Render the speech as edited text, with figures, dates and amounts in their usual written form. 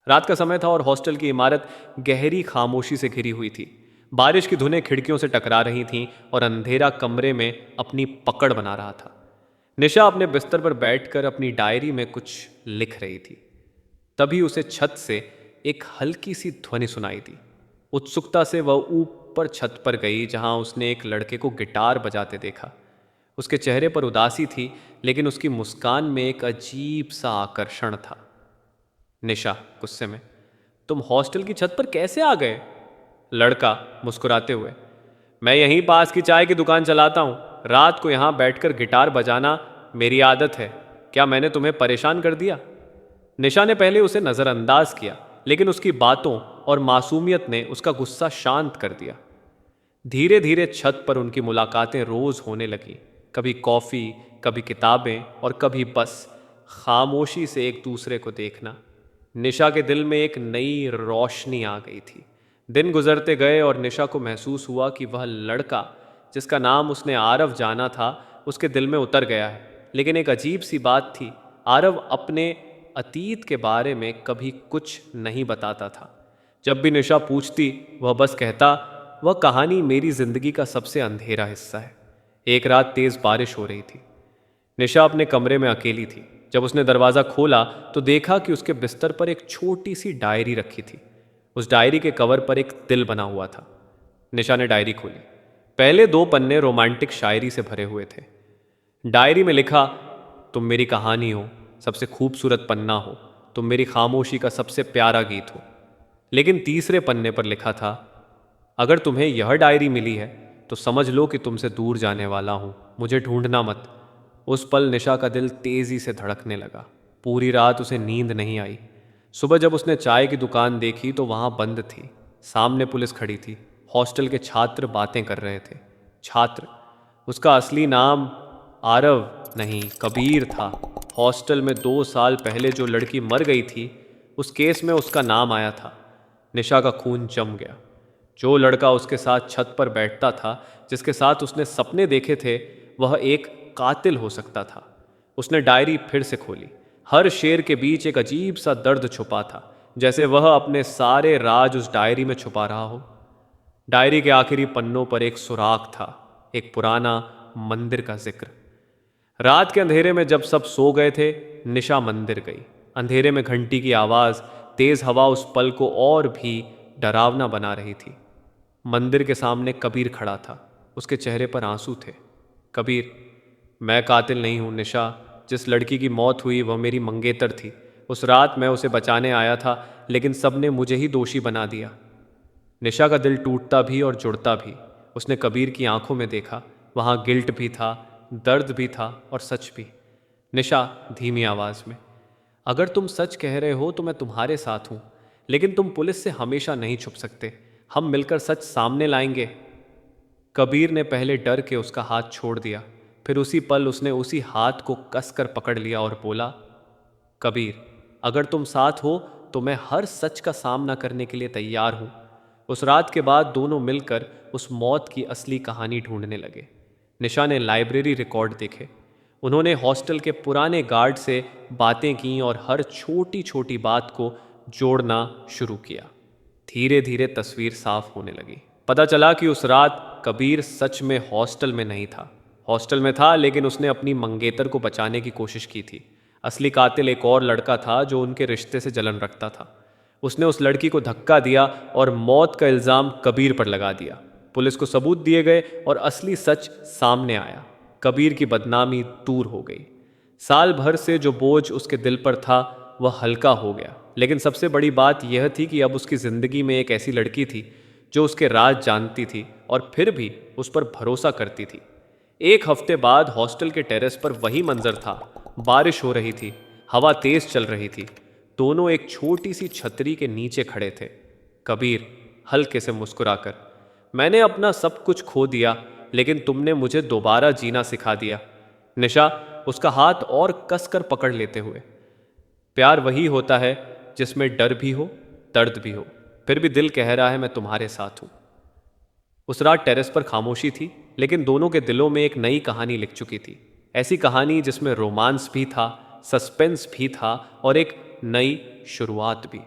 रात का समय था और हॉस्टल की इमारत गहरी खामोशी से घिरी हुई थी। बारिश की धुनें खिड़कियों से टकरा रही थीं और अंधेरा कमरे में अपनी पकड़ बना रहा था। निशा अपने बिस्तर पर बैठकर अपनी डायरी में कुछ लिख रही थी। तभी उसे छत से एक हल्की सी ध्वनि सुनाई दी। उत्सुकता से वह ऊपर छत पर गई जहां उसने एक लड़के को गिटार बजाते देखा। उसके चेहरे पर उदासी थी, लेकिन उसकी मुस्कान में एक अजीब सा आकर्षण था। निशा गुस्से में, तुम हॉस्टल की छत पर कैसे आ गए? लड़का मुस्कुराते हुए, मैं यहीं पास की चाय की दुकान चलाता हूँ। रात को यहाँ बैठकर गिटार बजाना मेरी आदत है। क्या मैंने तुम्हें परेशान कर दिया? निशा ने पहले उसे नज़रअंदाज किया, लेकिन उसकी बातों और मासूमियत ने उसका गुस्सा शांत कर दिया। धीरे धीरे छत पर उनकी मुलाकातें रोज होने लगीं। कभी कॉफ़ी, कभी किताबें और कभी बस खामोशी से एक दूसरे को देखना। निशा के दिल में एक नई रोशनी आ गई थी। दिन गुजरते गए और निशा को महसूस हुआ कि वह लड़का जिसका नाम उसने आरव जाना था उसके दिल में उतर गया है। लेकिन एक अजीब सी बात थी, आरव अपने अतीत के बारे में कभी कुछ नहीं बताता था। जब भी निशा पूछती वह बस कहता, वह कहानी मेरी जिंदगी का सबसे अंधेरा हिस्सा है। एक रात तेज बारिश हो रही थी। निशा अपने कमरे में अकेली थी। जब उसने दरवाज़ा खोला तो देखा कि उसके बिस्तर पर एक छोटी सी डायरी रखी थी। उस डायरी के कवर पर एक दिल बना हुआ था। निशा ने डायरी खोली। पहले दो पन्ने रोमांटिक शायरी से भरे हुए थे। डायरी में लिखा, तुम मेरी कहानी हो, सबसे खूबसूरत पन्ना हो, तुम मेरी खामोशी का सबसे प्यारा गीत हो। लेकिन तीसरे पन्ने पर लिखा था, अगर तुम्हें यह डायरी मिली है तो समझ लो कि तुमसे दूर जाने वाला हूं, मुझे ढूंढना मत। उस पल निशा का दिल तेजी से धड़कने लगा। पूरी रात उसे नींद नहीं आई। सुबह जब उसने चाय की दुकान देखी तो वहां बंद थी। सामने पुलिस खड़ी थी। हॉस्टल के छात्र बातें कर रहे थे। छात्र, उसका असली नाम आरव नहीं कबीर था। हॉस्टल में 2 साल पहले जो लड़की मर गई थी उस केस में उसका नाम आया था। निशा का खून जम गया। जो लड़का उसके साथ छत पर बैठता था, जिसके साथ उसने सपने देखे थे, वह एक कातिल हो सकता था। उसने डायरी फिर से खोली। हर शेर के बीच एक अजीब सा दर्द छुपा था, जैसे वह अपने सारे राज उस डायरी में छुपा रहा हो। डायरी के आखिरी पन्नों पर एक सुराख था, एक पुराना मंदिर का जिक्र। रात के अंधेरे में जब सब सो गए थे, निशा मंदिर गई। अंधेरे में घंटी की आवाज़, तेज हवा उस पल को और भी डरावना बना रही थी। मंदिर के सामने कबीर खड़ा था। उसके चेहरे पर आंसू थे। कबीर, मैं कातिल नहीं हूँ निशा। जिस लड़की की मौत हुई वह मेरी मंगेतर थी। उस रात मैं उसे बचाने आया था, लेकिन सबने मुझे ही दोषी बना दिया। निशा का दिल टूटता भी और जुड़ता भी। उसने कबीर की आंखों में देखा। वहाँ गिल्ट भी था, दर्द भी था और सच भी। निशा धीमी आवाज़ में, अगर तुम सच कह रहे हो तो मैं तुम्हारे साथ हूँ, लेकिन तुम पुलिस से हमेशा नहीं छुप सकते। हम मिलकर सच सामने लाएंगे। कबीर ने पहले डर के उसका हाथ छोड़ दिया, फिर उसी पल उसने उसी हाथ को कसकर पकड़ लिया और बोला, कबीर, अगर तुम साथ हो तो मैं हर सच का सामना करने के लिए तैयार हूं। उस रात के बाद दोनों मिलकर उस मौत की असली कहानी ढूंढने लगे। निशा ने लाइब्रेरी रिकॉर्ड देखे। उन्होंने हॉस्टल के पुराने गार्ड से बातें की और हर छोटी छोटी बात को जोड़ना शुरू किया। धीरे धीरे तस्वीर साफ होने लगी। पता चला कि उस रात कबीर सच में हॉस्टल में नहीं था। हॉस्टल में था, लेकिन उसने अपनी मंगेतर को बचाने की कोशिश की थी। असली कातिल एक और लड़का था जो उनके रिश्ते से जलन रखता था। उसने उस लड़की को धक्का दिया और मौत का इल्ज़ाम कबीर पर लगा दिया। पुलिस को सबूत दिए गए और असली सच सामने आया। कबीर की बदनामी दूर हो गई। साल भर से जो बोझ उसके दिल पर था वह हल्का हो गया। लेकिन सबसे बड़ी बात यह थी कि अब उसकी ज़िंदगी में एक ऐसी लड़की थी जो उसके राज जानती थी और फिर भी उस पर भरोसा करती थी। एक हफ्ते बाद हॉस्टल के टेरेस पर वही मंजर था। बारिश हो रही थी, हवा तेज चल रही थी। दोनों एक छोटी सी छतरी के नीचे खड़े थे। कबीर हल्के से मुस्कुराकर, मैंने अपना सब कुछ खो दिया, लेकिन तुमने मुझे दोबारा जीना सिखा दिया। निशा उसका हाथ और कसकर पकड़ लेते हुए, प्यार वही होता है जिसमें डर भी हो, दर्द भी हो, फिर भी दिल कह रहा है मैं तुम्हारे साथ हूं। उस रात टेरेस पर खामोशी थी, लेकिन दोनों के दिलों में एक नई कहानी लिख चुकी थी। ऐसी कहानी जिसमें रोमांस भी था, सस्पेंस भी था और एक नई शुरुआत भी।